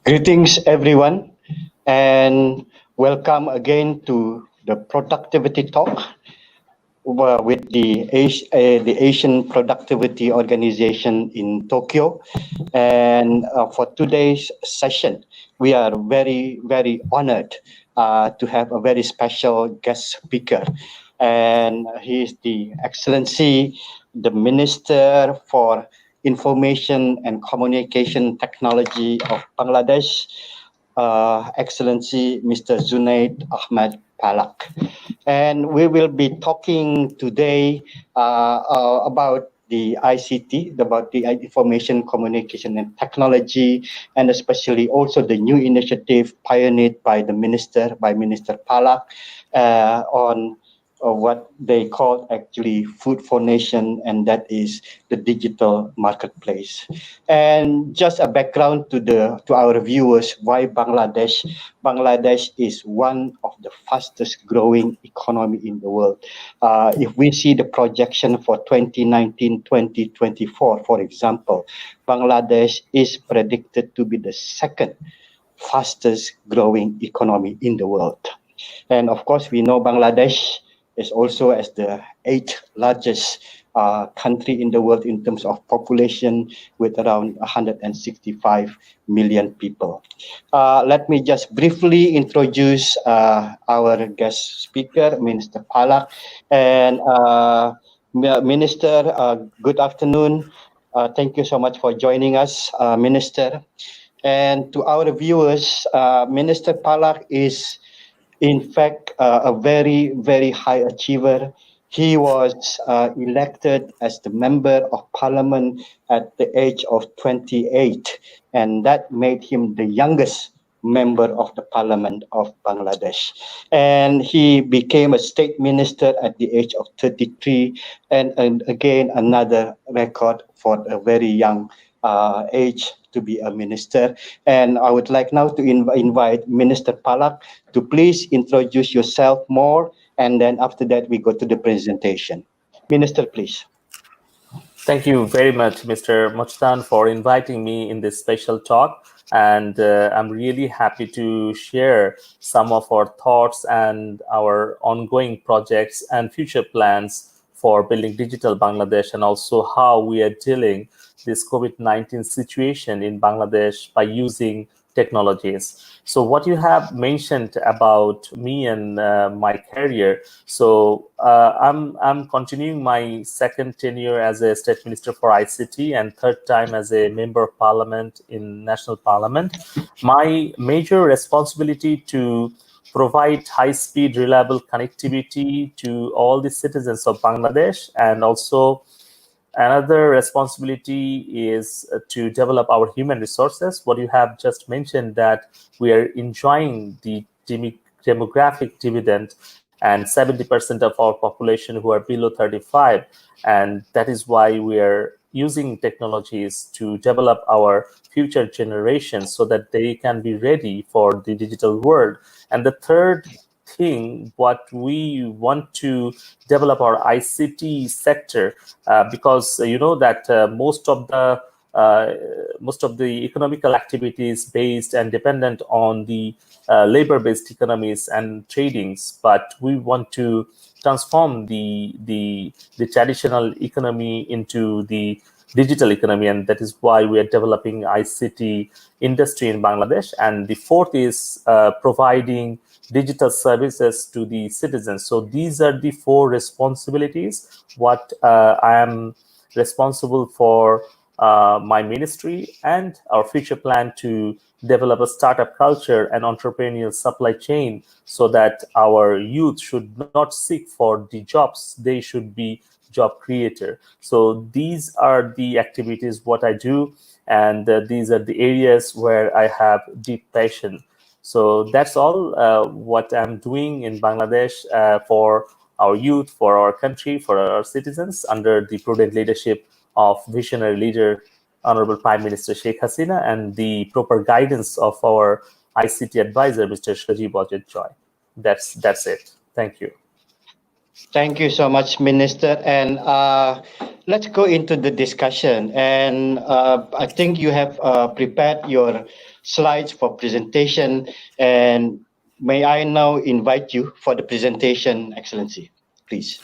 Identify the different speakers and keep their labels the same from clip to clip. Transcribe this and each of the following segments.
Speaker 1: Greetings, everyone, and welcome again to the Productivity Talk with the Asian Productivity Organization in Tokyo. And for today's session, we are very, very honored to have a very special guest speaker. And he is the Excellency, the Minister for Information and Communication Technology of Bangladesh, Excellency Mr. Junaid Ahmad Palak. And we will be talking today about the ICT, about the Information Communication and Technology, and especially also the new initiative pioneered by Minister Palak on what they call actually Food for Nation, and that is the digital marketplace. And just a background to our viewers, why Bangladesh? Bangladesh is one of the fastest growing economy in the world. If we see the projection for 2019-2024, for example, Bangladesh is predicted to be the second fastest growing economy in the world. And of course, we know Bangladesh is also as the 8th largest country in the world in terms of population, with around 165 million people. Let me just briefly introduce our guest speaker, Minister Palak. And Minister, good afternoon. Thank you so much for joining us, Minister. And to our viewers, Minister Palak is in fact a very, very high achiever. He was elected as the member of parliament at the age of 28, and that made him the youngest member of the parliament of Bangladesh. And he became a state minister at the age of 33, and again another record for a very young age to be a minister. And I would like now to invite Minister Palak to please introduce yourself more, and then after that we go to the presentation. Minister, please.
Speaker 2: Thank you very much, Mr. Mochtan, for inviting me in this special talk. And I'm really happy to share some of our thoughts and our ongoing projects and future plans for building digital Bangladesh, and also how we are dealing this COVID-19 situation in Bangladesh by using technologies. So what you have mentioned about me and my career, so I'm continuing my second tenure as a state minister for ICT and third time as a member of parliament in national parliament. My major responsibility to provide high-speed, reliable connectivity to all the citizens of Bangladesh, and also another responsibility is to develop our human resources. What you have just mentioned, that we are enjoying the demographic dividend, and 70% of our population who are below 35. And that is why we are using technologies to develop our future generations so that they can be ready for the digital world. And the third thing, what we want to develop our ICT sector, because you know that most of the economical activities based and dependent on the labor-based economies and tradings, but we want to transform the traditional economy into the digital economy, and that is why we are developing ICT industry in Bangladesh. And the fourth is providing digital services to the citizens. So these are the four responsibilities what I am responsible for my ministry, and our future plan to develop a startup culture and entrepreneurial supply chain, so that our youth should not seek for the jobs, they should be job creator. So these are the activities what I do, and these are the areas where I have deep passion. So that's all what I'm doing in Bangladesh for our youth, for our country, for our citizens, under the prudent leadership of visionary leader, Honorable Prime Minister Sheikh Hasina, and the proper guidance of our ICT advisor, Mr. Shajib Ajit Joy. That's it. Thank you.
Speaker 1: Thank you so much, Minister. And let's go into the discussion. And I think you have prepared your slides for presentation. And may I now invite you for the presentation, Excellency, please.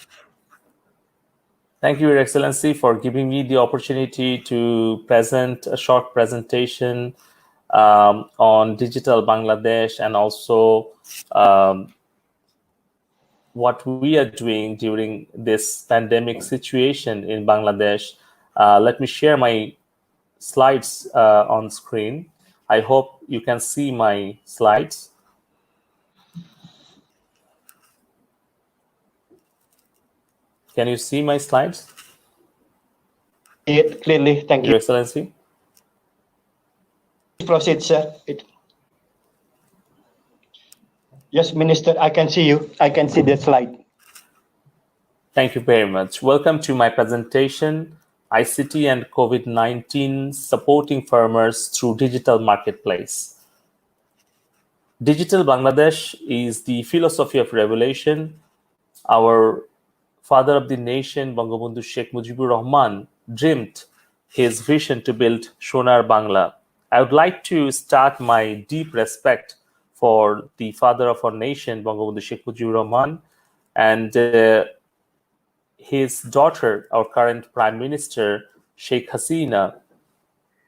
Speaker 2: Thank you, Your Excellency, for giving me the opportunity to present a short presentation on digital Bangladesh, and also what we are doing during this pandemic situation in Bangladesh. Let me share my slides on screen. I hope you can see my slides. Can you see my slides?
Speaker 1: It clearly, thank
Speaker 2: Your
Speaker 1: you.
Speaker 2: Excellency.
Speaker 1: Proceed, sir. Yes, Minister, I can see you. I can see the slide.
Speaker 2: Thank you very much. Welcome to my presentation, ICT and COVID-19 supporting farmers through digital marketplace. Digital Bangladesh is the philosophy of revolution. Our father of the nation, Bangabandhu Sheikh Mujibur Rahman, dreamed his vision to build Sonar Bangla. I would like to start my deep respect for the father of our nation, Bangabandhu Sheikh Mujibur Rahman, and his daughter, our current Prime Minister, Sheikh Hasina.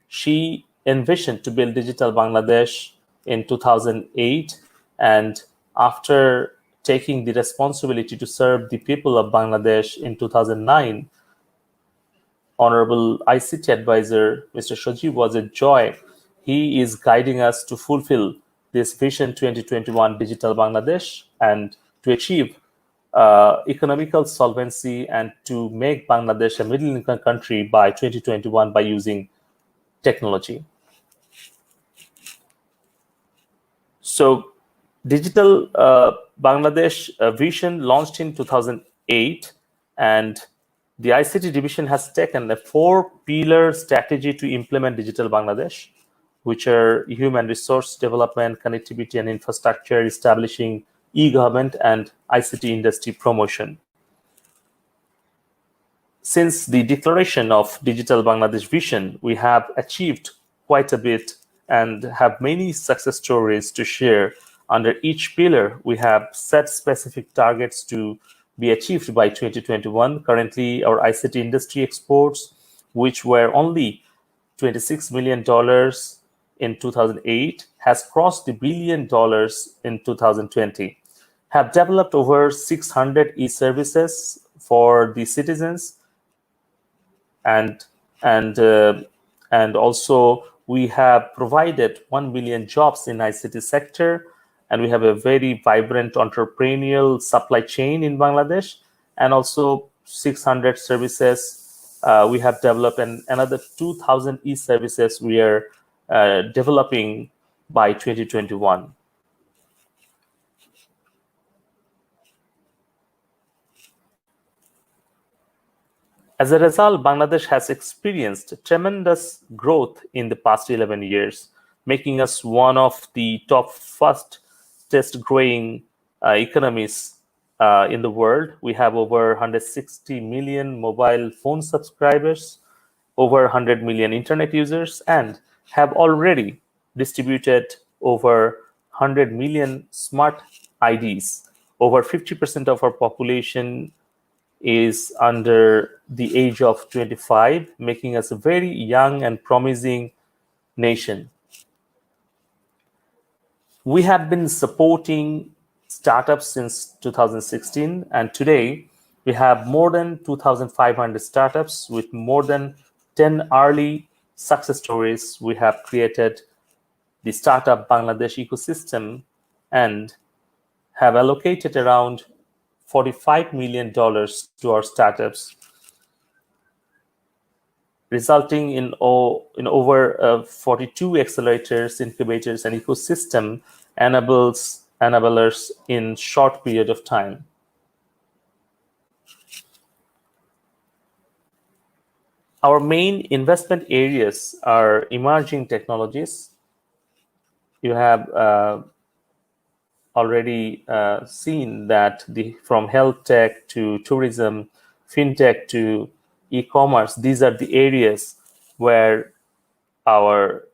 Speaker 2: She envisioned to build digital Bangladesh in 2008, and after taking the responsibility to serve the people of Bangladesh in 2009, Honorable ICT Advisor Mr. Shajib Ajit Joy, he is guiding us to fulfill this Vision 2021 Digital Bangladesh and to achieve economical solvency and to make Bangladesh a middle-income country by 2021 by using technology. So, Digital Bangladesh Vision launched in 2008, and the ICT division has taken a 4-pillar strategy to implement Digital Bangladesh, which are human resource development, connectivity and infrastructure, establishing e-government, and ICT industry promotion. Since the declaration of Digital Bangladesh Vision, we have achieved quite a bit and have many success stories to share. Under each pillar, we have set specific targets to be achieved by 2021. Currently, our ICT industry exports, which were only $26 million in 2008, has crossed the $1 billion in 2020, have developed over 600 e-services for the citizens, and also we have provided 1 million jobs in ICT sector, and we have a very vibrant entrepreneurial supply chain in Bangladesh, and also 600 services we have developed, and another 2,000 e-services we are developing by 2021. As a result, Bangladesh has experienced tremendous growth in the past 11 years, making us one of the top fastest growing economies in the world. We have over 160 million mobile phone subscribers, over 100 million internet users, and have already distributed over 100 million smart IDs. Over 50% of our population is under the age of 25, making us a very young and promising nation. We have been supporting startups since 2016, and today we have more than 2,500 startups with more than 10 early success stories. We have created the Startup Bangladesh ecosystem and have allocated around $45 million to our startups, resulting in over 42 accelerators, incubators, and ecosystem enablers in short period of time. Our main investment areas are emerging technologies, you have already seen that from health tech to tourism, fintech to e-commerce, these are the areas where our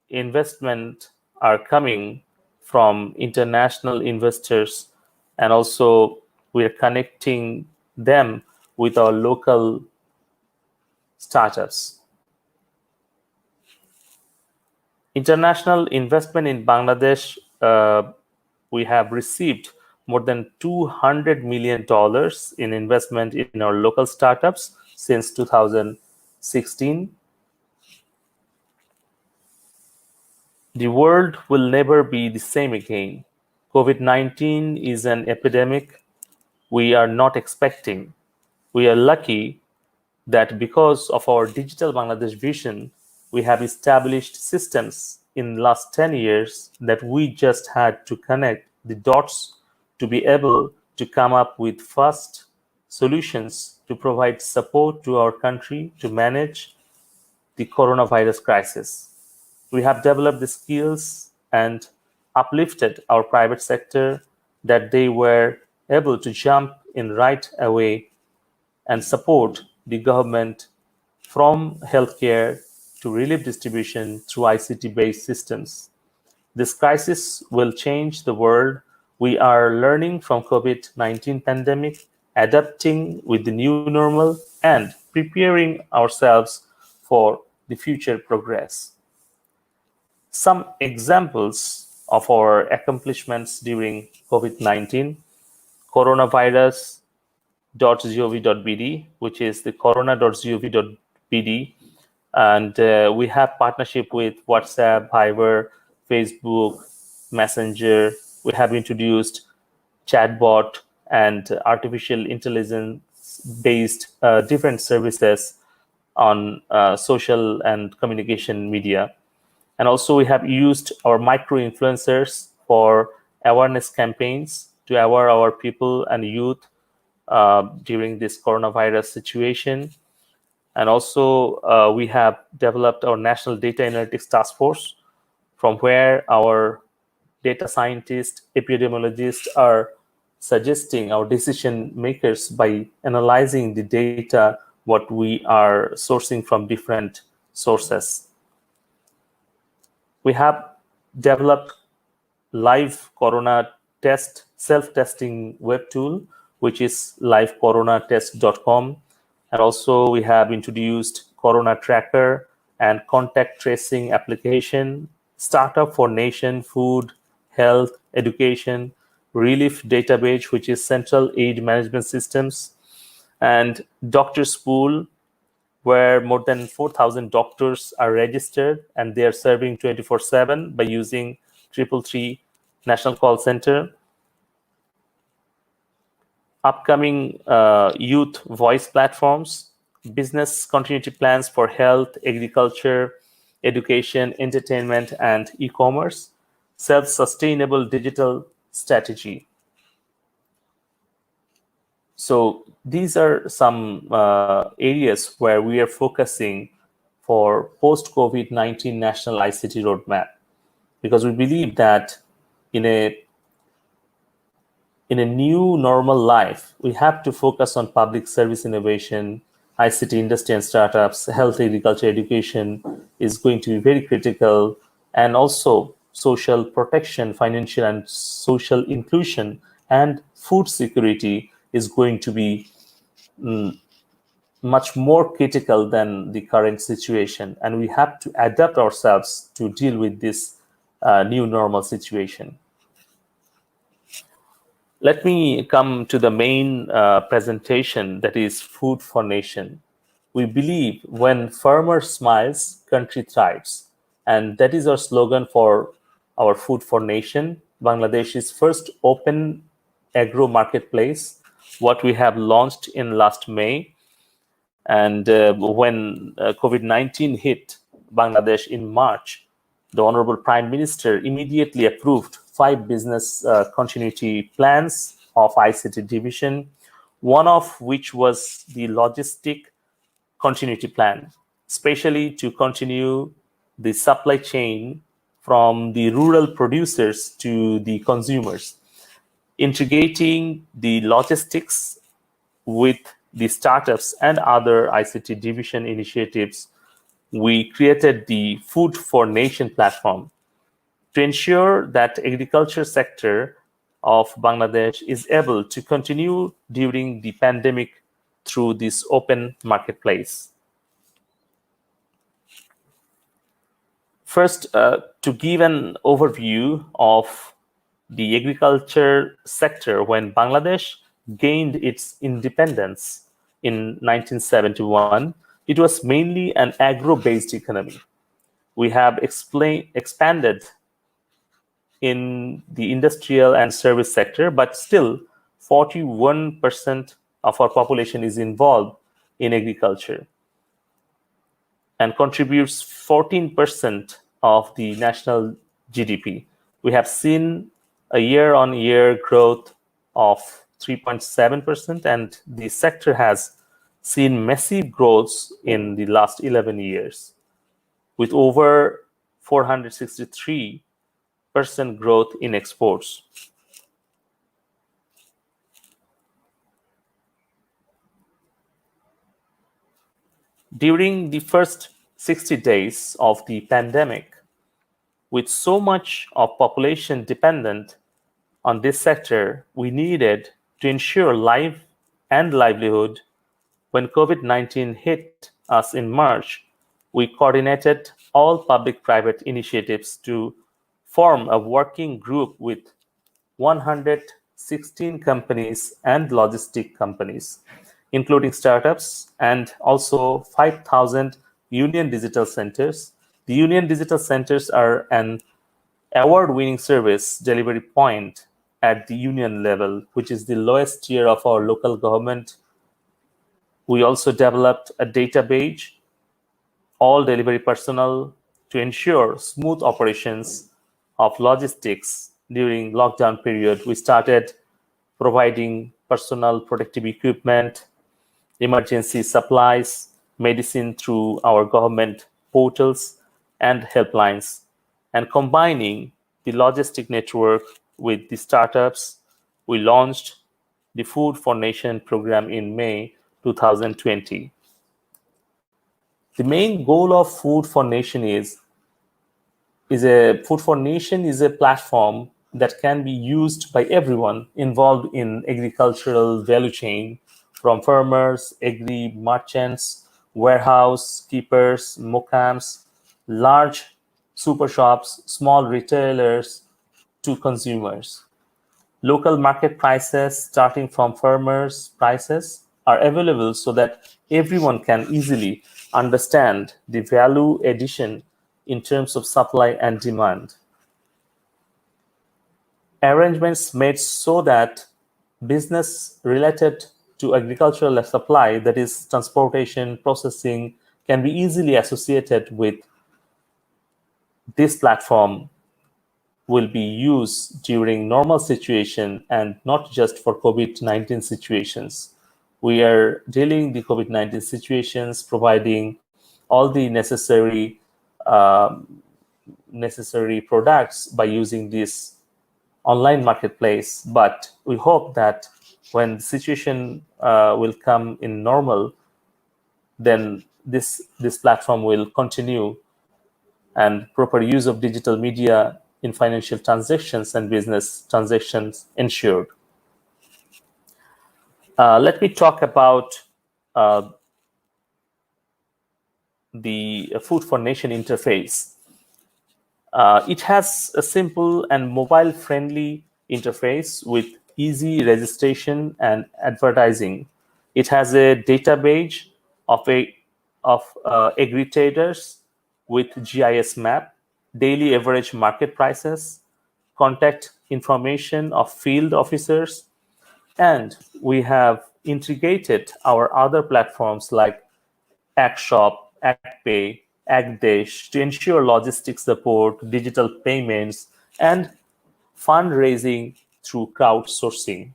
Speaker 2: investment are coming from international investors, and also we're connecting them with our local startups. International investment in Bangladesh, we have received more than $200 million in investment in our local startups since 2016. The world will never be the same again. COVID-19 is an epidemic we are not expecting. We are lucky that because of our Digital Bangladesh vision, we have established systems in the last 10 years that we just had to connect the dots to be able to come up with fast solutions to provide support to our country to manage the coronavirus crisis. We have developed the skills and uplifted our private sector that they were able to jump in right away and support the government from healthcare to relief distribution through ICT-based systems. This crisis will change the world. We are learning from COVID-19 pandemic, adapting with the new normal, and preparing ourselves for the future progress. Some examples of our accomplishments during COVID-19: coronavirus.gov.bd, which is the corona.gov.bd, and we have partnership with WhatsApp, Viber, Facebook, Messenger. We have introduced chatbot and artificial intelligence-based different services on social and communication media. And also we have used our micro-influencers for awareness campaigns to aware our people and youth during this coronavirus situation. And also we have developed our National Data Analytics Task Force, from where our data scientists, epidemiologists are suggesting our decision makers by analyzing the data what we are sourcing from different sources. We have developed live corona test self-testing web tool, which is livecoronatest.com. And also we have introduced Corona Tracker and contact tracing application, Startup for Nation, Food, Health, Education, Relief Database, which is Central Aid Management Systems, and Doctors Pool, where more than 4,000 doctors are registered and they are serving 24/7 by using 333 National Call Center. Upcoming youth voice platforms, business continuity plans for health, agriculture, education, entertainment, and e-commerce, self-sustainable digital strategy. So these are some areas where we are focusing for post-COVID-19 national ICT roadmap, because we believe that in a new normal life, we have to focus on public service innovation, ICT industry and startups, health, agriculture, education is going to be very critical, and also social protection, financial and social inclusion, and food security is going to be much more critical than the current situation. And we have to adapt ourselves to deal with this new normal situation. Let me come to the main presentation, that is Food for Nation. We believe when farmer smiles, country thrives. And that is our slogan for our Food for Nation, Bangladesh's first open agro marketplace, what we have launched in last May. And when COVID-19 hit Bangladesh in March, the Honorable Prime Minister immediately approved 5 business continuity plans of ICT division, one of which was the logistic continuity plan, especially to continue the supply chain from the rural producers to the consumers, integrating the logistics with the startups and other ICT division initiatives. We created the Food for Nation platform to ensure that agriculture sector of Bangladesh is able to continue during the pandemic through this open marketplace. First, to give an overview of the agriculture sector when Bangladesh gained its independence in 1971, it was mainly an agro-based economy. We have expanded in the industrial and service sector, but still 41% of our population is involved in agriculture and contributes 14% of the national GDP. We have seen a year-on-year growth of 3.7%, and the sector has seen massive growth in the last 11 years, with over 463% growth in exports. During the first 60 days of the pandemic, with so much of population dependent on this sector, we needed to ensure life and livelihood. When COVID-19 hit us in March, we coordinated all public-private initiatives to form a working group with 116 companies and logistic companies, including startups, and also 5,000 Union Digital Centers. The Union Digital Centers are an award-winning service delivery point at the union level, which is the lowest tier of our local government. We also developed a database, all delivery personnel, to ensure smooth operations of logistics during lockdown period. We started providing personal protective equipment, emergency supplies, medicine through our government portals and helplines, and combining the logistic network with the startups. We launched the Food for Nation program in May 2020. The main goal of Food for Nation is Food for Nation is a platform that can be used by everyone involved in agricultural value chain, from farmers, agri merchants, warehouse keepers, mokams, large super shops, small retailers, to consumers. Local market prices starting from farmers' prices are available so that everyone can easily understand the value addition in terms of supply and demand. Arrangements made so that business related to agricultural supply, that is transportation, processing, can be easily associated with this platform, will be used during normal situation and not just for COVID-19 situations. We are dealing the COVID-19 situations, providing all the necessary products by using this online marketplace. But we hope that when the situation will come in normal, then this platform will continue, and proper use of digital media in financial transactions and business transactions ensured. Let me talk about the Food for Nation interface. It has a simple and mobile-friendly interface with easy registration and advertising. It has a database of aggregators with GIS map, daily average market prices, contact information of field officers, and we have integrated our other platforms like AgShop, AgPay, AgDesh to ensure logistics support, digital payments, and fundraising through crowdsourcing.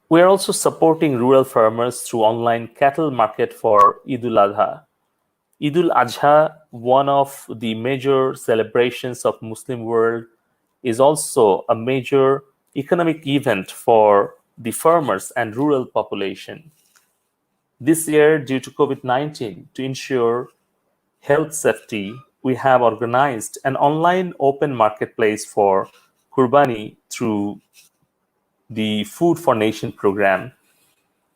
Speaker 2: We are also supporting rural farmers through online cattle market for Eid al-Adha. Eid al-Adha, one of the major celebrations of Muslim world, is also a major economic event for the farmers and rural population. This year, due to COVID-19, to ensure health safety, we have organized an online open marketplace for Kurbani through the Food for Nation program,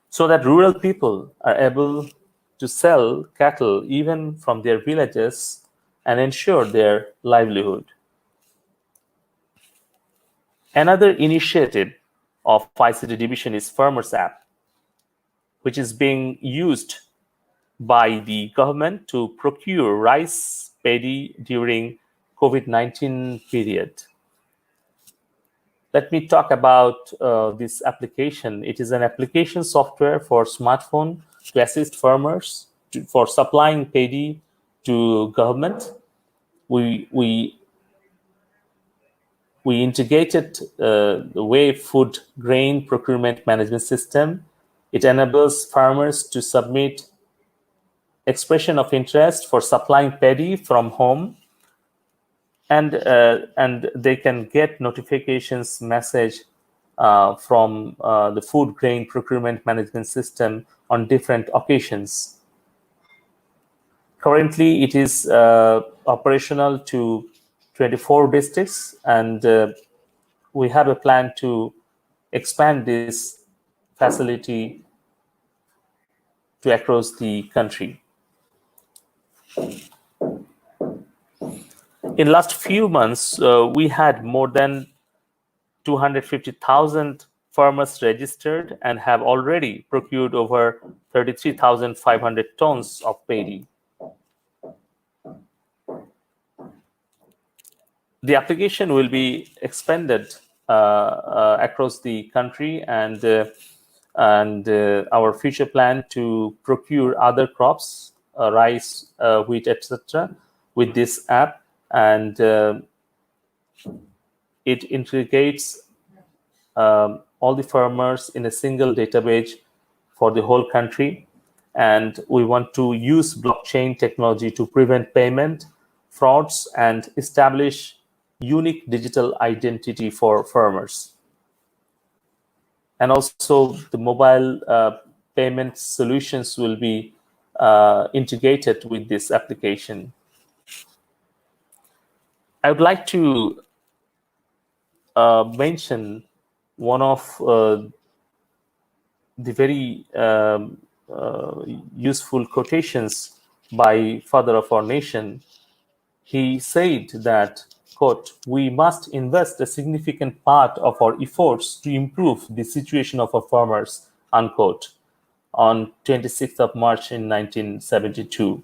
Speaker 2: so that rural people are able to sell cattle even from their villages and ensure their livelihood. Another initiative of ICT division is Farmers App, which is being used by the government to procure rice, paddy during COVID-19 period. Let me talk about this application. It is an application software for smartphone to assist farmers for supplying paddy to government. We integrated the Wave Food Grain Procurement Management System. It enables farmers to submit expression of interest for supplying paddy from home, and they can get notifications message from the Food Grain Procurement Management System on different occasions. Currently, it is operational to 24 districts, and we have a plan to expand this facility to across the country. In last few months, we had more than 250,000 farmers registered and have already procured over 33,500 tons of paddy. The application will be expanded across the country, and our future plan to procure other crops, rice, wheat, etc., with this app, and it integrates all the farmers in a single database for the whole country. And we want to use blockchain technology to prevent payment frauds and establish unique digital identity for farmers. And also the mobile payment solutions will be integrated with this application. I would like to mention one of the very useful quotations by Father of our Nation. He said that, quote, "We must invest a significant part of our efforts to improve the situation of our farmers," unquote, on 26th of March in 1972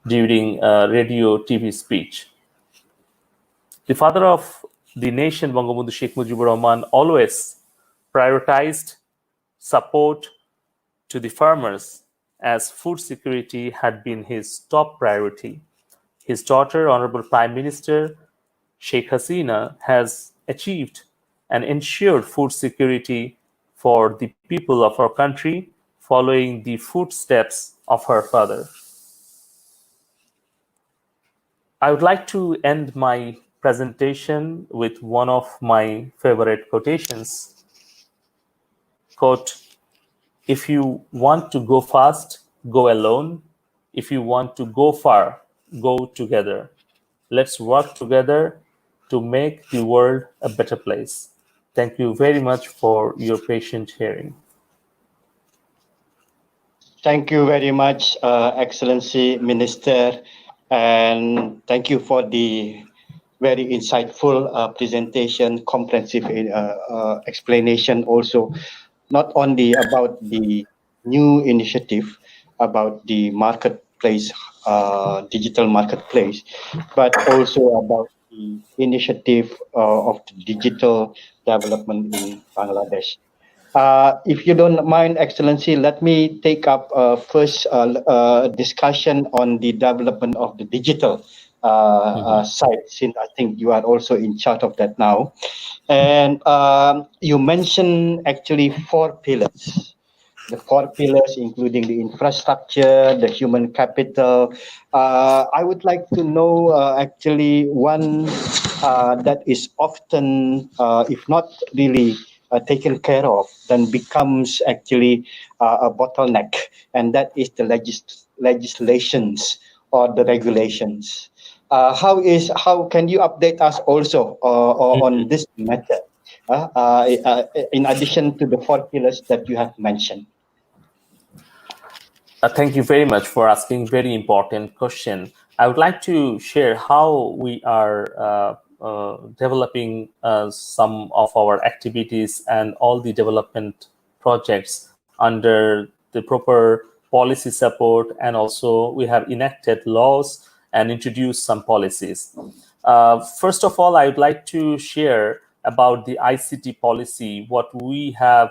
Speaker 2: during a radio TV speech. The Father of the Nation, Bangabandhu Sheikh Mujibur Rahman, always prioritized support to the farmers, as food security had been his top priority. His daughter, Honorable Prime Minister Sheikh Hasina, has achieved and ensured food security for the people of our country, following the footsteps of her father. I would like to end my presentation with one of my favorite quotations. Quote, "If you want to go fast, go alone. If you want to go far, go together. Let's work together to make the world a better place." Thank you very much for your patient hearing.
Speaker 1: Thank you very much, Excellency Minister, and thank you for the very insightful presentation, comprehensive explanation also, not only about the new initiative about the marketplace, digital marketplace, but also about the initiative of the digital development in Bangladesh. If you don't mind, Excellency, let me take up first discussion on the development of the digital side, since I think you are also in charge of that now. And you mentioned actually 4 pillars. The 4 pillars, including the infrastructure, the human capital. I would like to know actually one that is often, if not really taken care of, then becomes actually a bottleneck, and that is the legislations or the regulations. How can you update us also on this matter? In addition to the 4 pillars that you have mentioned.
Speaker 2: Thank you very much for asking very important question. I would like to share how we are developing some of our activities and all the development projects under the proper policy support, and also we have enacted laws and introduced some policies. First of all, I would like to share about the ICT policy, what we have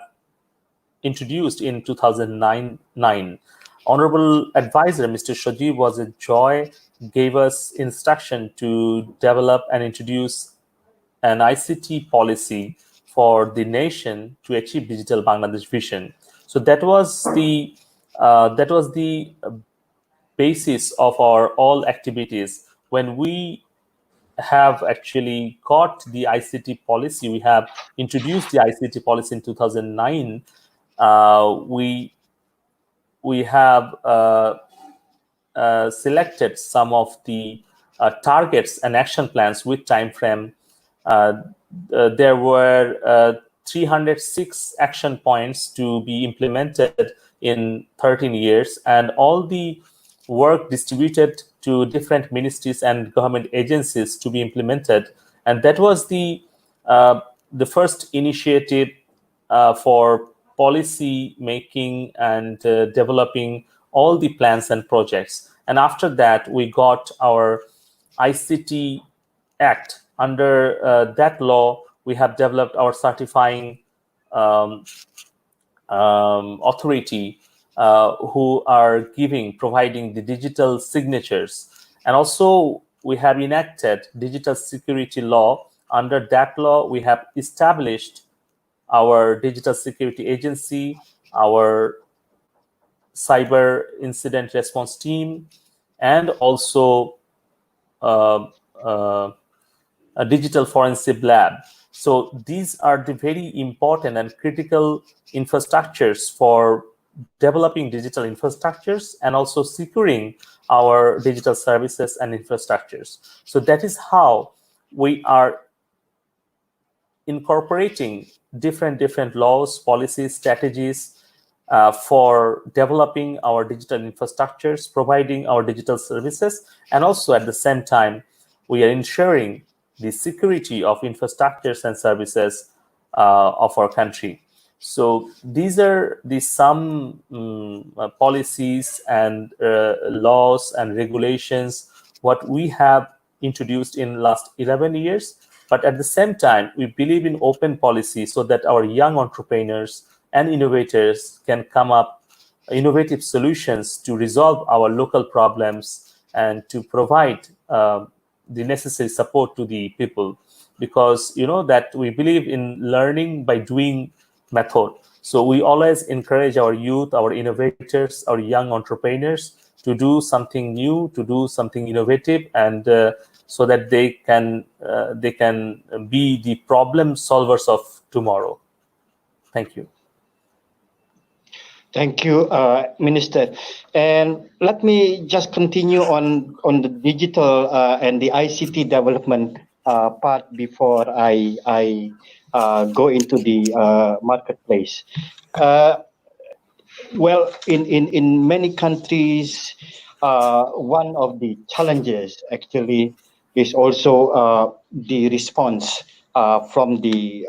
Speaker 2: introduced in 2009. Honorable Advisor Mr. Shajib Wazir Joy gave us instruction to develop and introduce an ICT policy for the nation to achieve digital Bangladesh vision. So that was the basis of our all activities. When we have actually got the ICT policy, we have introduced the ICT policy in 2009. We have selected some of the targets and action plans with time frame. There were 306 action points to be implemented in 13 years, and all the work distributed to different ministries and government agencies to be implemented. And that was the first initiative for policy making and developing all the plans and projects. And after that, we got our ICT Act. Under that law, we have developed our certifying authority who are providing the digital signatures. And also we have enacted digital security law. Under that law, we have established our digital security agency, our cyber incident response team, and also a digital forensic lab. So these are the very important and critical infrastructures for developing digital infrastructures and also securing our digital services and infrastructures. So that is how we are incorporating different laws, policies, strategies for developing our digital infrastructures, providing our digital services, and also at the same time, we are ensuring the security of infrastructures and services of our country. So these are some policies and laws and regulations what we have introduced in last 11 years. But at the same time, we believe in open policy so that our young entrepreneurs and innovators can come up innovative solutions to resolve our local problems and to provide the necessary support to the people. Because you know that we believe in learning by doing method. So we always encourage our youth, our innovators, our young entrepreneurs to do something new, to do something innovative, and so that they can be the problem solvers of tomorrow. Thank you.
Speaker 1: Thank you, Minister. And let me just continue on the digital and the ICT development part before I go into the marketplace. Well, in many countries, one of the challenges actually is also the response from the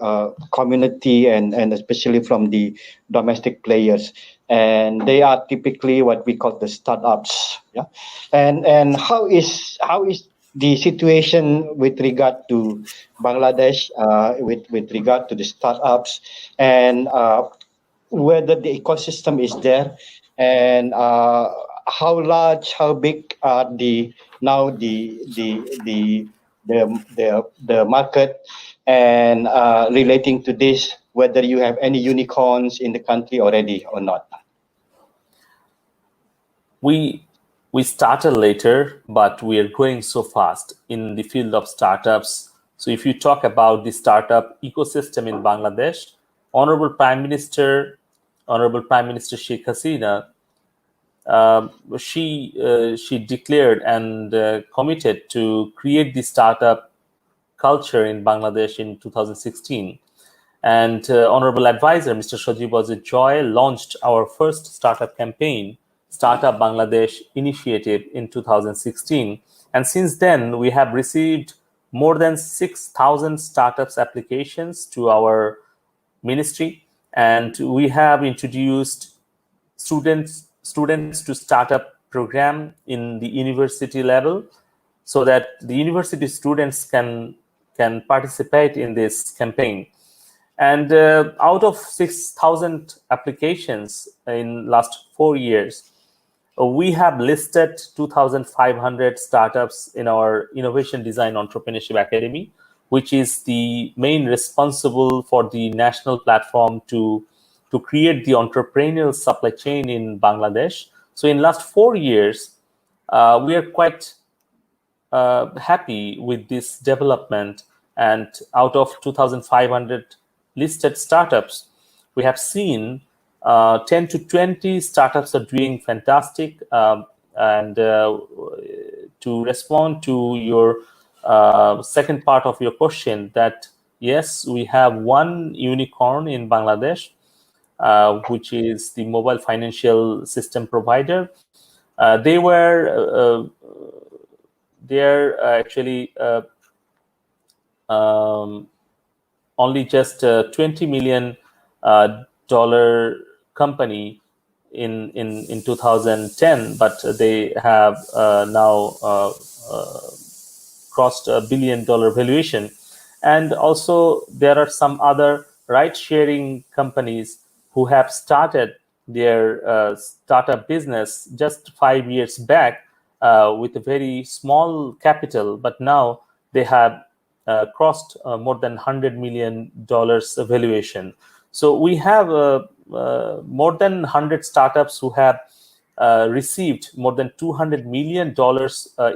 Speaker 1: community and especially from the domestic players, and they are typically what we call the startups. Yeah, and how is the situation with regard to Bangladesh with regard to the startups, and whether the ecosystem is there, and how large, how big are the now the market, and relating to this, whether you have any unicorns in the country already or not?
Speaker 2: We started later, but we are growing so fast in the field of startups. So if you talk about the startup ecosystem in Bangladesh, Honorable Prime Minister Sheikh Hasina, she declared and committed to create the startup culture in Bangladesh in 2016. And Honorable Advisor Mr. Sajib Wajid Joy launched our first startup campaign, Startup Bangladesh Initiative, in 2016. And since then, we have received more than 6,000 startups applications to our ministry, and we have introduced students to startup program in the university level, so that the university students can participate in this campaign. And out of 6,000 applications in last 4 years, we have listed 2,500 startups in our Innovation Design Entrepreneurship Academy, which is the main responsible for the national platform to create the entrepreneurial supply chain in Bangladesh. So in last 4 years, we are quite happy with this development. And out of 2,500 listed startups, we have seen 10 to 20 startups are doing fantastic. And to respond to your second part of your question, that yes, we have one unicorn in Bangladesh, which is the mobile financial system provider. They're actually only just $20 million company in 2010, but they have now crossed $1 billion valuation. And also there are some other ride-sharing companies who have started their startup business just 5 years back with a very small capital, but now they have crossed more than $100 million valuation. So we have more than 100 startups who have received more than $200 million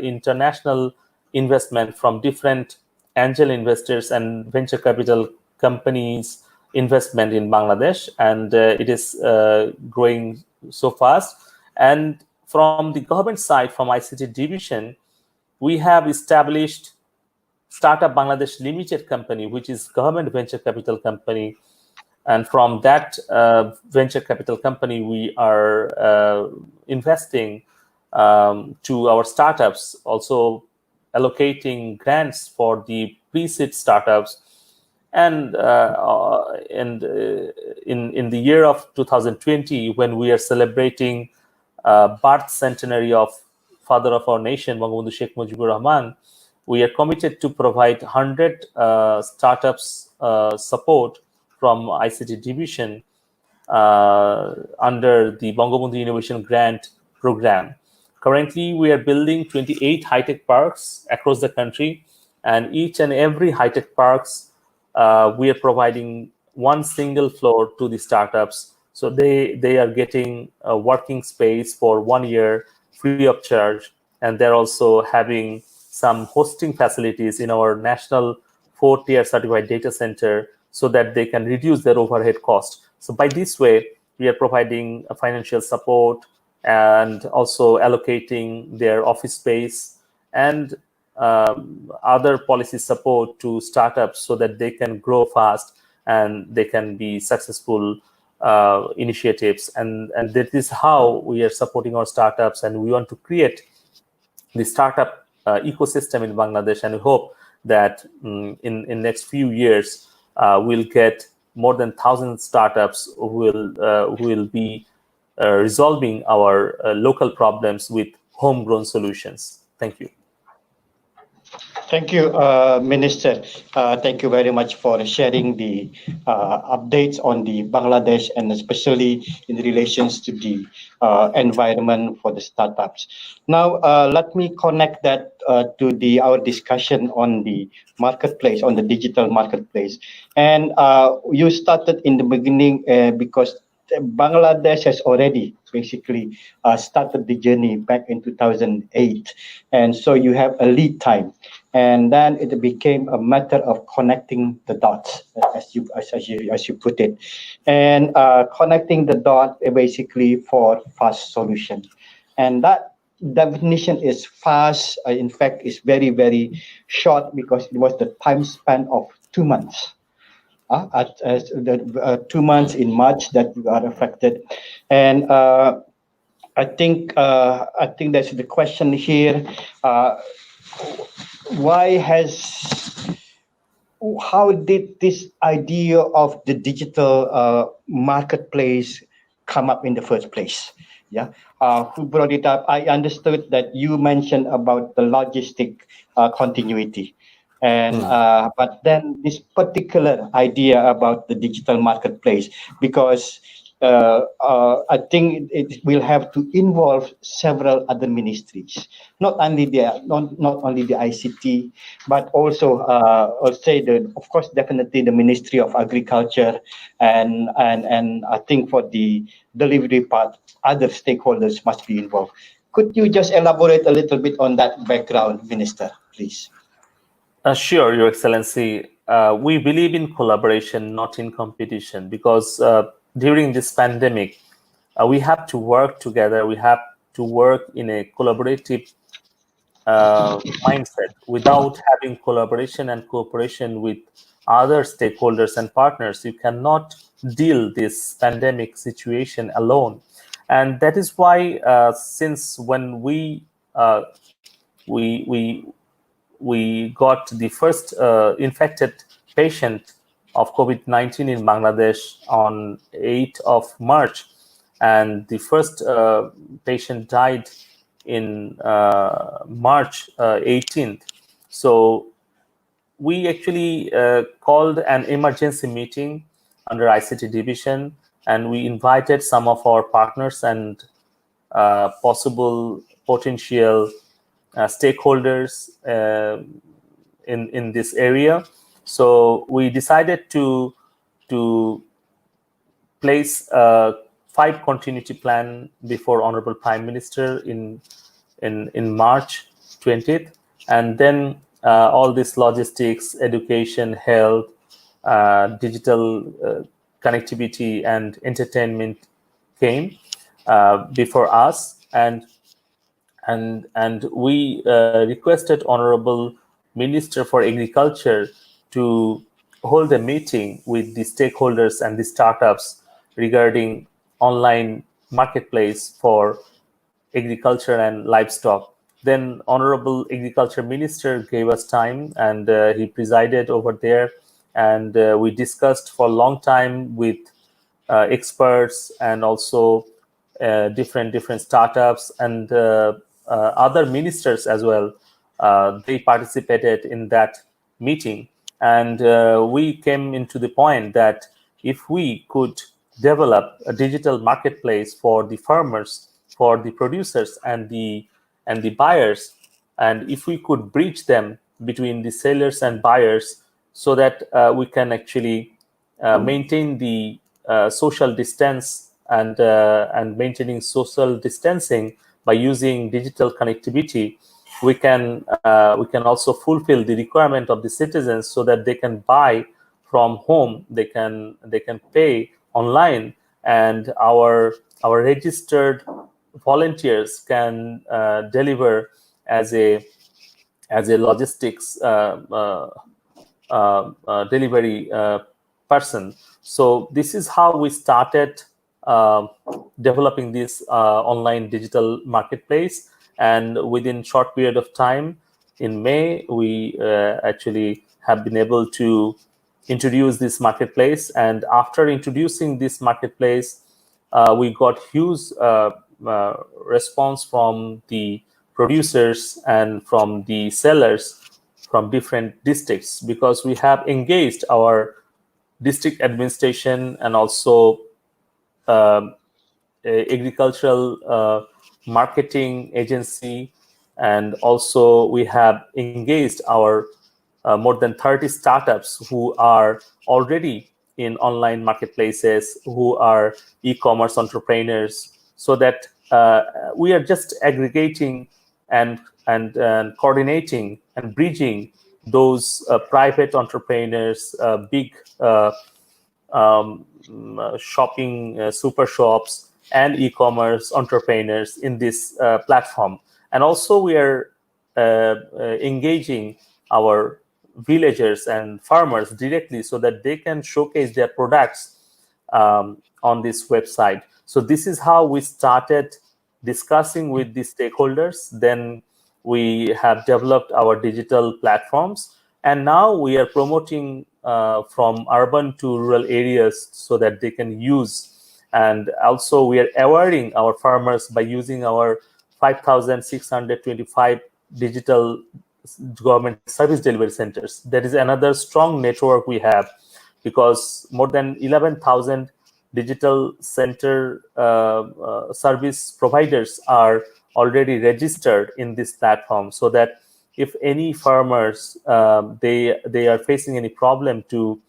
Speaker 2: international investment from different angel investors and venture capital companies investment in Bangladesh, and it is growing so fast. And from the government side, from ICT division, we have established Startup Bangladesh Limited company, which is government venture capital company. And from that venture capital company, we are investing to our startups, also allocating grants for the pre-seed startups. And in the year of 2020, when we are celebrating birth centenary of father of our nation, Bangabandhu Sheikh Mujibur Rahman, we are committed to provide 100 startups support from ICT division under the Bangabandhu Innovation Grant Program. Currently, we are building 28 high-tech parks across the country, and each and every high-tech parks, we are providing one single floor to the startups. So they are getting a working space for 1 year free of charge, and they're also having some hosting facilities in our national 4-tier certified data center so that they can reduce their overhead cost. So by this way, we are providing a financial support and also allocating their office space and other policy support to startups so that they can grow fast and they can be successful initiatives. And that is how we are supporting our startups, and we want to create the startup ecosystem in Bangladesh, and we hope that in next few years we'll get more than 1,000 startups who will be resolving our local problems with homegrown solutions. Thank you.
Speaker 1: Thank you, Minister. Thank you very much for sharing the updates on the Bangladesh and especially in relations to the environment for the startups. Now, let me connect that to the our discussion on the marketplace, on the digital marketplace. And you started in the beginning because Bangladesh has already basically started the journey back in 2008, and so you have a lead time, and then it became a matter of connecting the dots, as you put it, and connecting the dot basically for fast solution, and that definition is fast. In fact, is very short because it was the time span of 2 months at the 2 months in March that we are affected. And I think that's the question here. Uh, why has how did this idea of the digital marketplace come up in the first place? Yeah, who brought it up? I understood that you mentioned about the logistic continuity, and
Speaker 2: Hmm.
Speaker 1: but then this particular idea about the digital marketplace, because I think it will have to involve several other ministries, not only the ICT, but also I'll say the, of course, definitely the Ministry of Agriculture, and I think for the delivery part, other stakeholders must be involved. Could you just elaborate a little bit on that background, Minister, please?
Speaker 2: Sure, Your Excellency. We believe in collaboration, not in competition, because during this pandemic, we have to work together. We have to work in a collaborative mindset. Without having collaboration and cooperation with other stakeholders and partners, you cannot deal this pandemic situation alone. And that is why, since when uh, we we we got the first infected patient of COVID-19 in Bangladesh on 8th of March, and the first patient died in March 18th. So we actually called an emergency meeting under ICT division, and we invited some of our partners and possible potential stakeholders in this area. So we decided to place a 5 continuity plan before Honorable Prime Minister in March 20th, and then all this logistics, education, health, digital connectivity, and entertainment came before us, and we requested Honorable Minister for Agriculture to hold a meeting with the stakeholders and the startups regarding online marketplace for agriculture and livestock. Then Honorable Agriculture Minister gave us time, and he presided over there, and we discussed for a long time with experts and also different startups and other ministers as well. They participated in that meeting, and we came into the point that if we could develop a digital marketplace for the farmers, for the producers, and the buyers, and if we could bridge them between the sellers and buyers, so that we can actually maintain the social distance and maintaining social distancing by using digital connectivity, we can also fulfill the requirement of the citizens so that they can buy from home, they can pay online, and our registered volunteers can deliver as a logistics delivery person. So this is how we started uh, developing this online digital marketplace, and within short period of time in May, we actually have been able to introduce this marketplace. And after introducing this marketplace, we got huge response from the producers and from the sellers from different districts, because we have engaged our district administration and also agricultural marketing agency, and also we have engaged our more than 30 startups who are already in online marketplaces, who are e-commerce entrepreneurs, so that we are just aggregating and coordinating and bridging those private entrepreneurs, big shopping super shops and e-commerce entrepreneurs in this platform. And also we are engaging our villagers and farmers directly, so that they can showcase their products on this website. So this is how we started discussing with the stakeholders. Then we have developed our digital platforms, and now we are promoting from urban to rural areas so that they can use. And also we are awareing our farmers by using our 5,625 digital government service delivery centers. That is another strong network we have, because more than 11,000 digital center service providers are already registered in this platform, so that if any farmers they are facing any problem to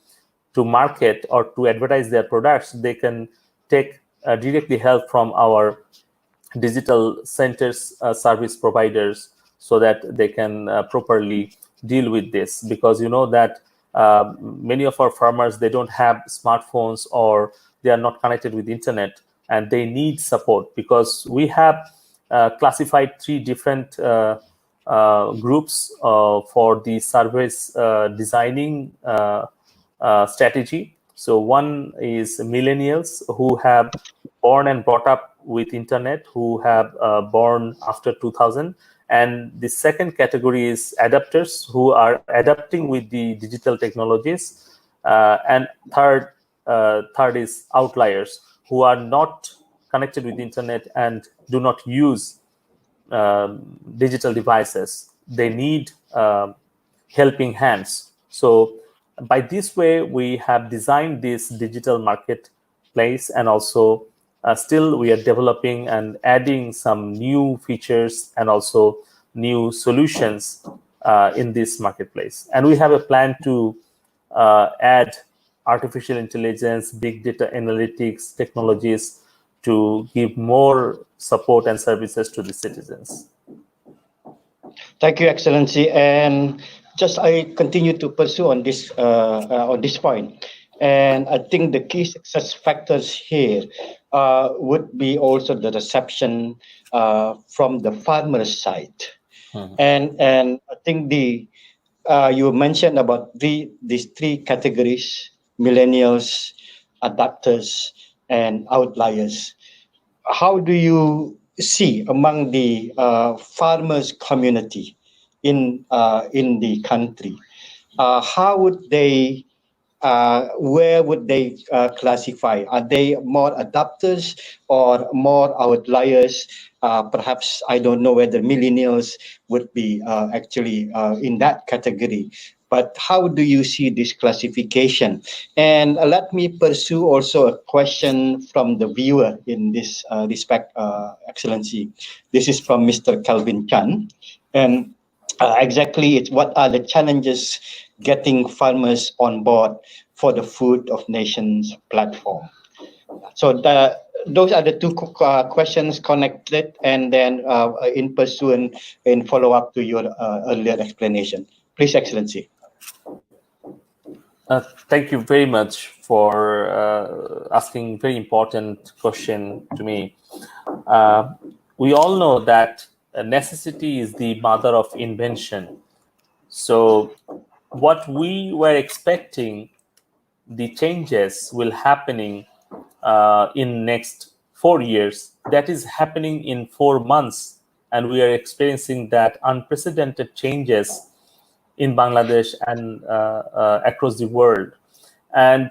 Speaker 2: market or to advertise their products, they can take directly help from our digital centers service providers, so that they can properly deal with this. Because you know that many of our farmers, they don't have smartphones, or they are not connected with internet, and they need support, because we have classified 3 different groups for the service designing strategy. So one is millennials who have born and brought up with internet, who have born after 2000. And the second category is adapters, who are adapting with the digital technologies. And third is outliers, who are not connected with the internet and do not use digital devices. They need helping hands. So by this way, we have designed this digital marketplace, and also still we are developing and adding some new features and also new solutions in this marketplace. And we have a plan to add artificial intelligence, big data analytics technologies to give more support and services to the citizens.
Speaker 1: Thank you, Excellency. And just I continue to pursue on this point. And I think the key success factors here would be also the reception from the farmer's side. And I think you mentioned about these 3 categories: millennials, adapters, and outliers. How do you see among the farmers community in the country? How would they where would they classify? Are they more adapters or more outliers? Perhaps I don't know whether millennials would be actually in that category. But how do you see this classification? And let me pursue also a question from the viewer in this respect, Excellency. This is from Mr. Calvin Chan. And exactly, it's what are the challenges getting farmers on board for the Food of Nations platform? So those are the 2 questions connected, and then in pursuant, in follow-up to your earlier explanation. Please, Excellency.
Speaker 2: Thank you very much for asking very important question to me. We all know that necessity is the mother of invention. So what we were expecting, the changes will happening in next 4 years, that is happening in 4 months, and we are experiencing that unprecedented changes in Bangladesh and across the world. And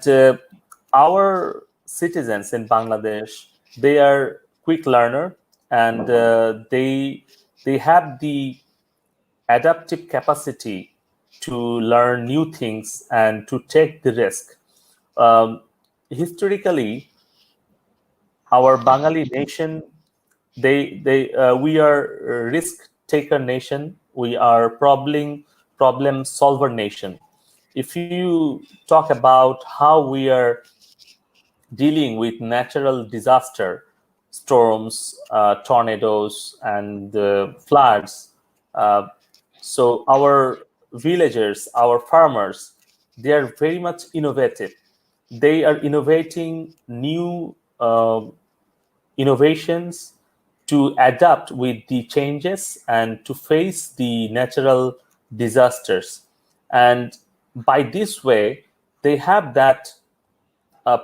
Speaker 2: our citizens in Bangladesh, they are quick learner, and they have the adaptive capacity to learn new things and to take the risk. Historically, our Bengali nation, we are a risk taker nation. We are problem solver nation. If you talk about how we are dealing with natural disaster, storms, tornadoes, and floods. Uh, so our villagers, our farmers, they are very much innovative. They are innovating new innovations to adapt with the changes and to face the natural disasters. And by this way, they have that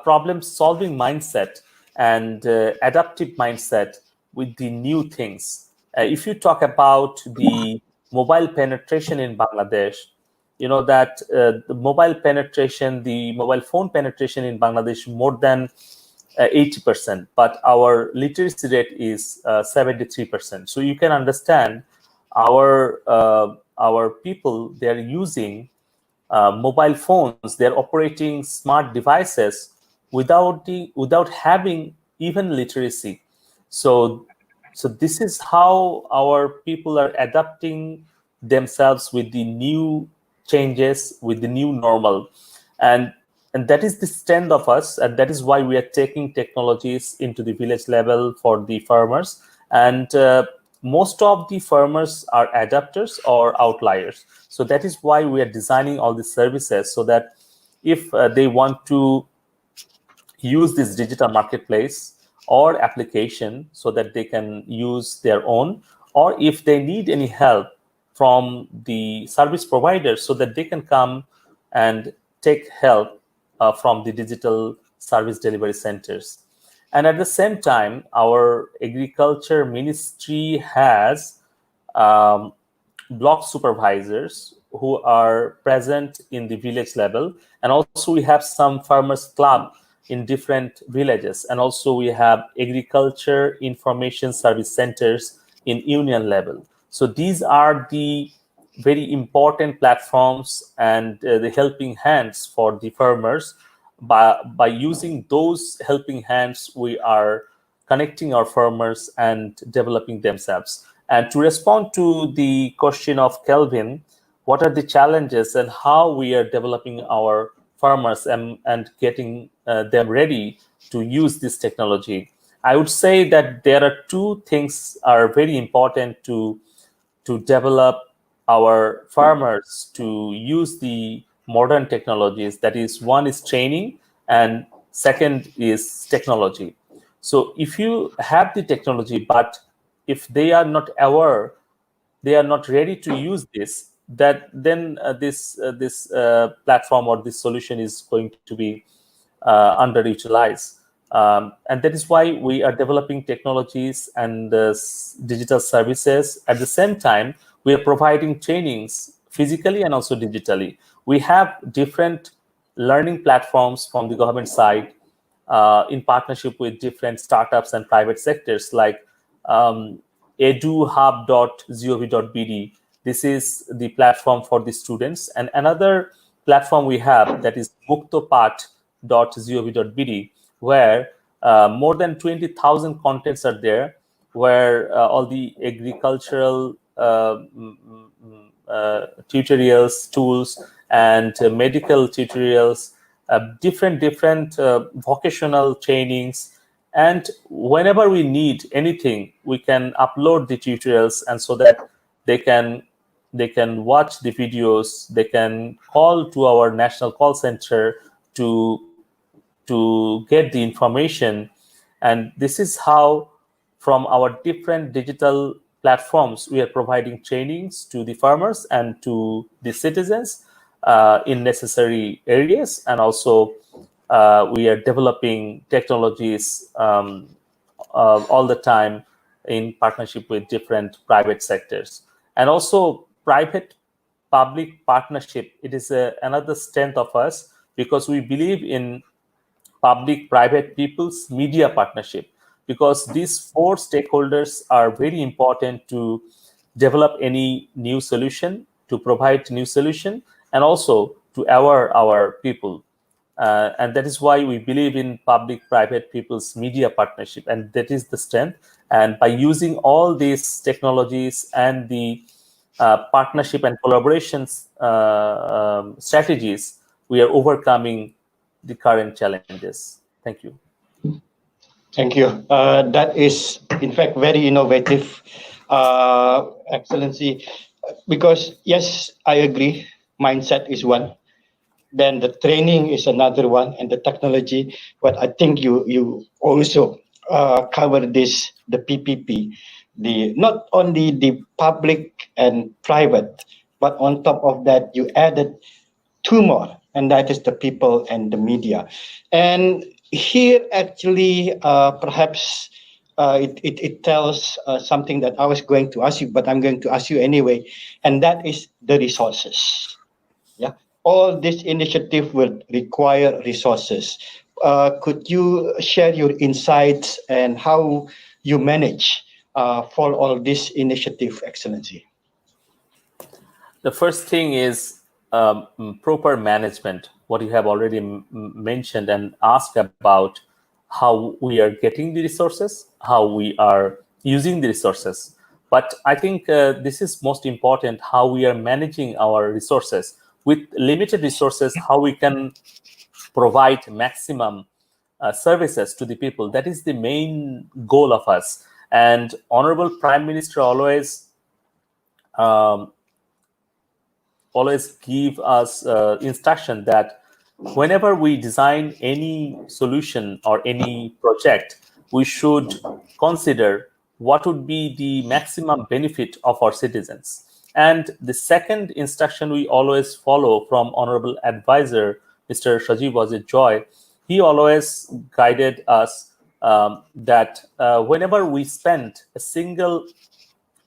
Speaker 2: problem-solving mindset and adaptive mindset with the new things. If you talk about the mobile penetration in Bangladesh, you know that the mobile phone penetration in Bangladesh more than 80%, but our literacy rate is 73%. So you can understand our people, they are using mobile phones, they're operating smart devices without having even literacy. So this is how our people are adapting themselves with the new changes, with the new normal. And that is the strength of us, and that is why we are taking technologies into the village level for the farmers. And most of the farmers are adapters or outliers. So that is why we are designing all these services, so that if they want to use this digital marketplace or application, so that they can use their own, or if they need any help from the service providers, so that they can come and take help from the digital service delivery centers. And at the same time, our agriculture ministry has block supervisors who are present in the village level. And also we have some farmers club in different villages. And also we have agriculture information service centers in union level. So these are the very important platforms and the helping hands for the farmers. By using those helping hands, we are connecting our farmers and developing themselves. And to respond to the question of Kelvin, what are the challenges and how we are developing our farmers and getting them ready to use this technology? I would say that there are two things are very important to develop our farmers to use the modern technologies. That is, one is training and second is technology. So if you have the technology, but if they are not aware, they are not ready to use this, then this platform or this solution is going to be underutilized. And that is why we are developing technologies and digital services. At the same time, we are providing trainings physically and also digitally. We have different learning platforms from the government side in partnership with different startups and private sectors, like eduhub.gov.bd. This is the platform for the students. And another platform we have, that is muktopath.gov.bd, where more than 20,000 contents are there, where all the agricultural tutorials, tools, and medical tutorials, different vocational trainings. And whenever we need anything, we can upload the tutorials, and so that they can watch the videos, they can call to our national call center to get the information. And this is how, from our different digital platforms, we are providing trainings to the farmers and to the citizens in necessary areas. And also we are developing technologies all the time in partnership with different private sectors. And also private public partnership, it is another strength of us, because we believe in public, private, people's media partnership, because these four stakeholders are very important to develop any new solution, to provide new solution, and also to aware our people. And that is why we believe in public-private people's media partnership, and that is the strength. And by using all these technologies and the partnership and collaborations strategies, we are overcoming the current challenges. Thank you.
Speaker 1: Thank you. That is, in fact, very innovative, Excellency. Because yes, I agree. Mindset is one. Then the training is another one, and the technology. But I think you also cover this, the PPP, the not only the public and private, but on top of that you added two more, and that is the people and the media. And here actually, perhaps it tells something that I was going to ask you, but I'm going to ask you anyway, and that is the resources. Yeah, all this initiative will require resources. Could you share your insights and how you manage for all this initiative, Excellency?
Speaker 2: The first thing is proper management, what you have already mentioned and asked about, how we are getting the resources, how we are using the resources. But I think this is most important, how we are managing our resources. With limited resources, how we can provide maximum services to the people. That is the main goal of us. And Honorable Prime Minister always give us instruction that whenever we design any solution or any project, we should consider what would be the maximum benefit of our citizens. And the second instruction we always follow from Honorable Advisor, Mr. Sajib Wazir Joy, he always guided us that whenever we spend a single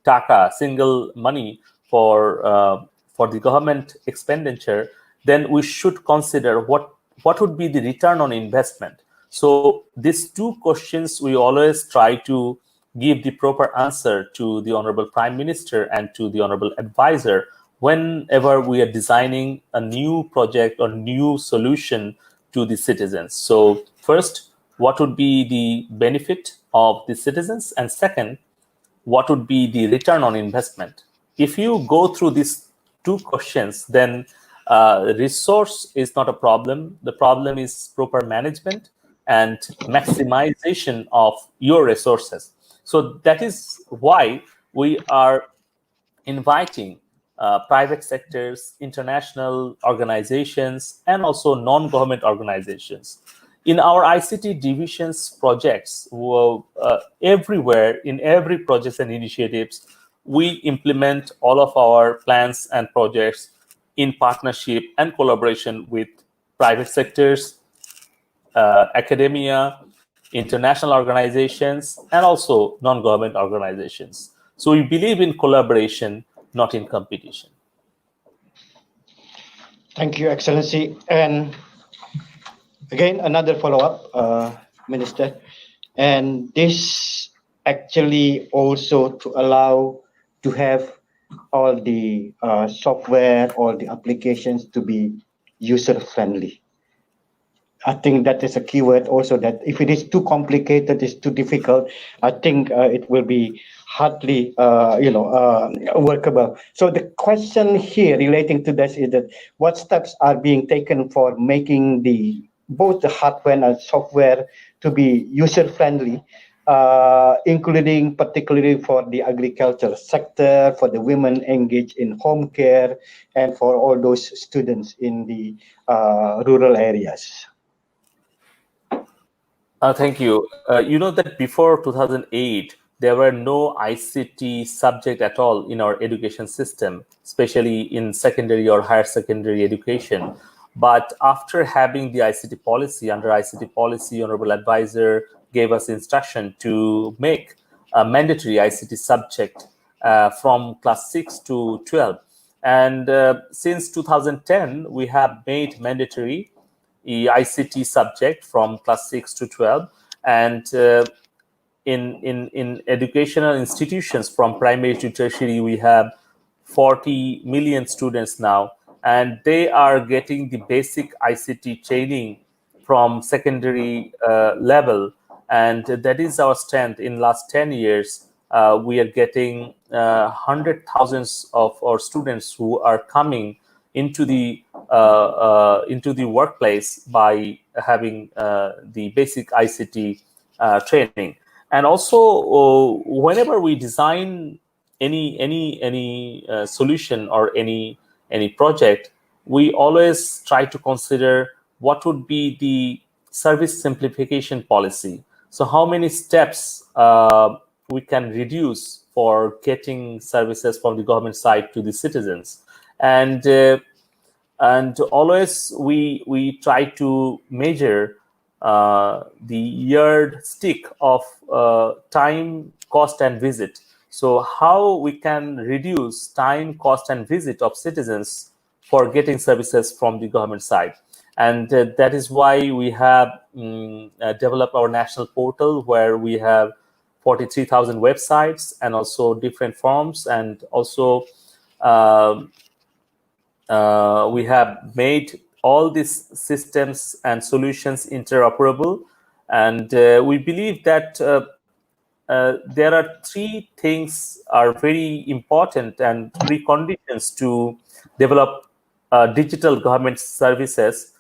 Speaker 2: taka, single money for the government expenditure, then we should consider what would be the return on investment. So these two questions we always try to give the proper answer to the Honorable Prime Minister and to the Honorable Advisor whenever we are designing a new project or new solution to the citizens. So first, what would be the benefit of the citizens? And second, what would be the return on investment? If you go through these two questions, then resource is not a problem. The problem is proper management and maximization of your resources. So that is why we are inviting private sectors, international organizations, and also non-government organizations. In our ICT divisions projects, everywhere, in every projects and initiatives, we implement all of our plans and projects in partnership and collaboration with private sectors, academia, international organizations, and also non-government organizations. So we believe in collaboration, not in competition.
Speaker 1: Thank you, Excellency. And again, another follow-up, Minister. And this actually also to allow to have all the software, all the applications to be user-friendly. I think that is a keyword also, that if it is too complicated, it's too difficult, I think it will be hardly workable. So the question here relating to this is that what steps are being taken for making both the hardware and software to be user-friendly, including particularly for the agriculture sector, for the women engaged in home care, and for all those students in the rural areas.
Speaker 2: Thank you. You know that before 2008, there were no ICT subject at all in our education system, especially in secondary or higher secondary education. But after having the ICT policy, under ICT policy, Honorable Advisor gave us instruction to make a mandatory ICT subject from class 6 to 12. And since 2010, we have made mandatory ICT subject from class 6 to 12, and in educational institutions from primary to tertiary, we have 40 million students now, and they are getting the basic ICT training from secondary level, and that is our strength. In last 10 years, we are getting hundred thousands of our students who are coming into the workplace by having the basic ICT training. And also, whenever we design any solution or any project, we always try to consider what would be the service simplification policy. So how many steps we can reduce for getting services from the government side to the citizens, and always we try to measure the yardstick of time, cost, and visit. So how we can reduce time, cost, and visit of citizens for getting services from the government side. And that is why we have developed our national portal, where we have 43,000 websites and also different forms, and also we have made all these systems and solutions interoperable. And we believe that there are three things are very important and preconditions to develop digital government services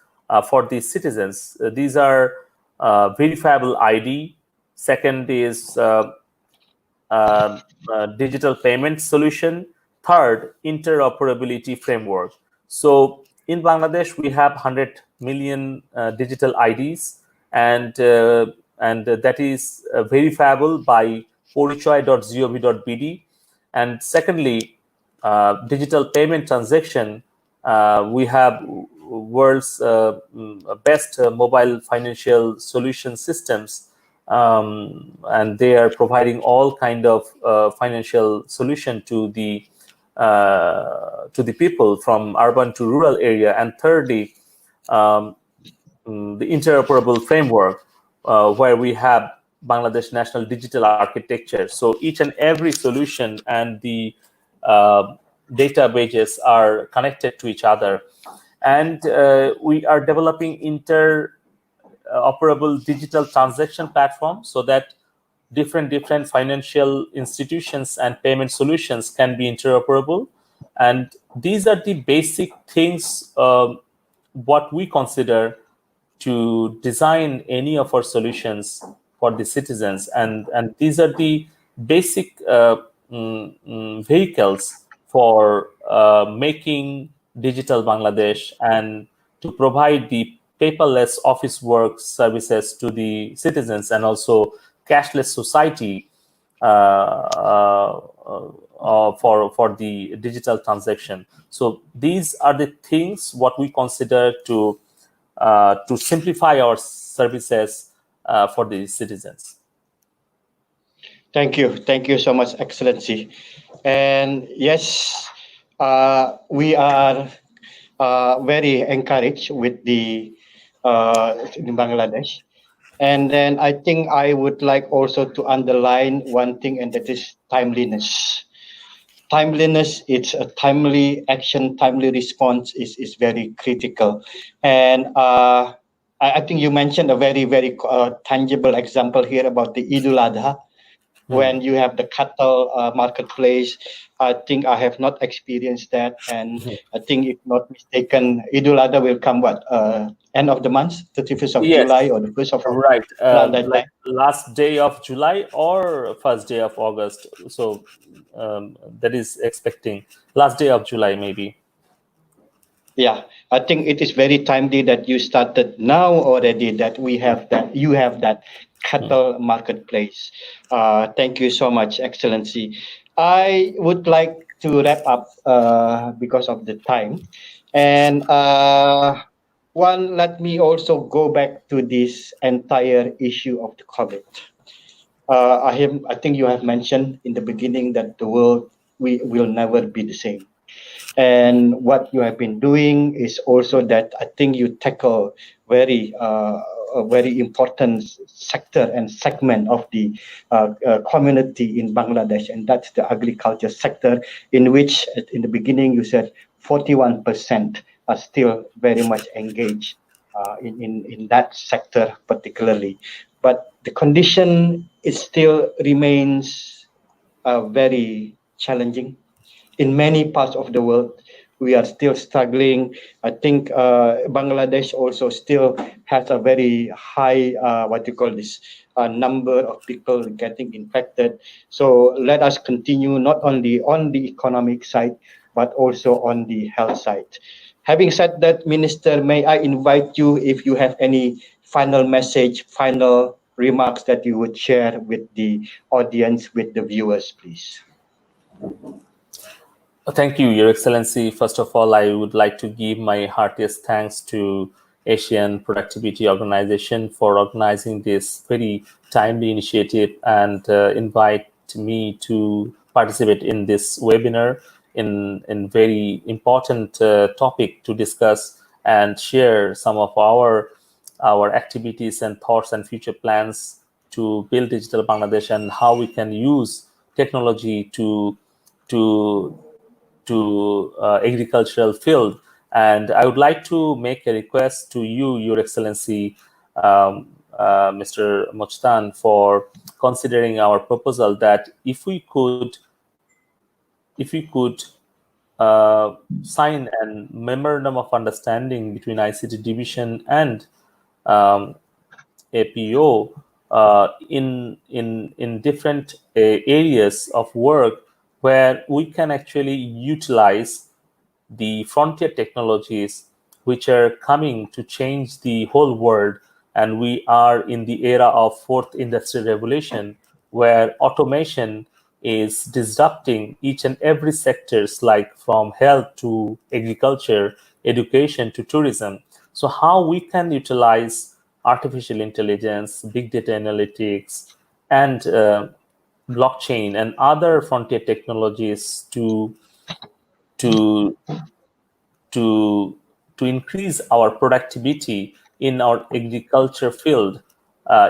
Speaker 2: for the citizens. These are verifiable ID. Second is digital payment solution. Third, interoperability framework. So in Bangladesh, we have 100 million digital IDs, and that is verifiable by porichoy.gov.bd. And secondly, digital payment transaction. We have world's best mobile financial solution systems, and they are providing all kind of financial solution to the people from urban to rural area. And thirdly, the interoperable framework, where we have Bangladesh National Digital Architecture. So each and every solution and the databases are connected to each other. And we are developing interoperable digital transaction platform, so that different financial institutions and payment solutions can be interoperable. And these are the basic things what we consider to design any of our solutions for the citizens. And these are the basic vehicles for making digital Bangladesh and to provide the paperless office work services to the citizens, and also cashless society for the digital transaction. So these are the things what we consider to simplify our services for the citizens.
Speaker 1: Thank you so much, Excellency. And yes, we are very encouraged with the in Bangladesh. And then I think I would like also to underline one thing, and that is timeliness. Timeliness, it's a timely action, timely response is very critical. And I think you mentioned a very tangible example here about the Idul Adha, when you have the cattle marketplace. I think I have not experienced that, and I think, if not mistaken, Idul Adha will come end of the month, 31st of
Speaker 2: Yes.
Speaker 1: July or the 1st of
Speaker 2: right,
Speaker 1: that
Speaker 2: like
Speaker 1: time.
Speaker 2: last day of July or first day of August. So that is expecting last day of July maybe.
Speaker 1: Yeah, I think it is very timely that you started now already, that we have that, you have that cattle marketplace. Thank you so much, Excellency. I would like to wrap up because of the time. And let me also go back to this entire issue of the COVID. I think you have mentioned in the beginning that the world will never be the same. And what you have been doing is also that I think you tackle very a very important sector and segment of the community in Bangladesh, and that's the agriculture sector, in which in the beginning you said 41% are still very much engaged in that sector particularly. But the condition still remains very challenging. In many parts of the world, we are still struggling. I think Bangladesh also still has a very high, number of people getting infected. So let us continue not only on the economic side, but also on the health side. Having said that, Minister, may I invite you if you have any final message, final remarks that you would share with the audience, with the viewers, please.
Speaker 2: Thank you, Your Excellency. First of all, I would like to give my heartiest thanks to Asian Productivity Organization for organizing this very timely initiative and invite me to participate in this webinar in very important topic to discuss and share some of our activities and thoughts and future plans to build Digital Bangladesh and how we can use technology to agricultural field. And I would like to make a request to you, Your Excellency, Mr. Mochtan, for considering our proposal that if we could sign a memorandum of understanding between ICT division and APO in different areas of work where we can actually utilize the frontier technologies which are coming to change the whole world. And we are in the era of fourth industrial revolution, where automation is disrupting each and every sectors, like from health to agriculture, education to tourism. So how we can utilize artificial intelligence, big data analytics, and blockchain and other frontier technologies to increase our productivity in our agriculture field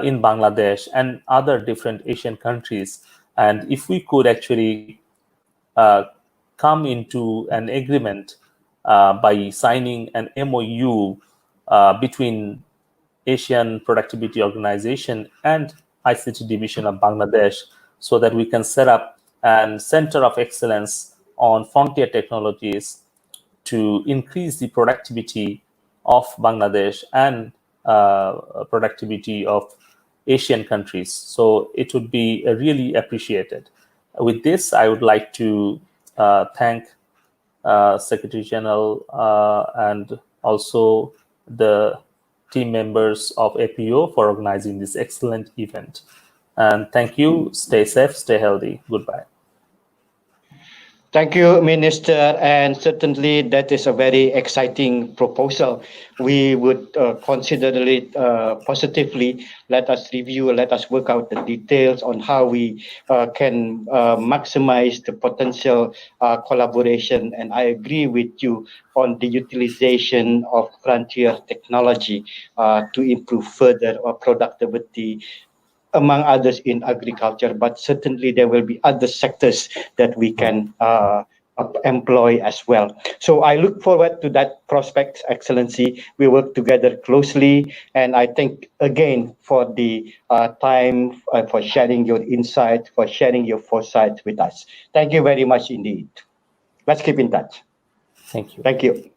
Speaker 2: in Bangladesh and other different Asian countries. And if we could actually come into an agreement by signing an MOU between Asian Productivity Organization and ICT Division of Bangladesh, so that we can set up a center of excellence on frontier technologies to increase the productivity of Bangladesh and productivity of Asian countries. So it would be really appreciated. With this, I would like to thank Secretary General and also the team members of APO for organizing this excellent event. And thank you. Stay safe, stay healthy. Goodbye.
Speaker 1: Thank you, Minister, and certainly that is a very exciting proposal. We would consider it positively. Let us review, let us work out the details on how we can maximize the potential collaboration. And I agree with you on the utilization of frontier technology to improve further our productivity, among others in agriculture, but certainly there will be other sectors that we can employ as well. So I look forward to that prospect, Excellency. We work together closely, and I thank again for the time, for sharing your insight, for sharing your foresight with us. Thank you very much indeed. Let's keep in touch.
Speaker 2: Thank you.
Speaker 1: Thank you.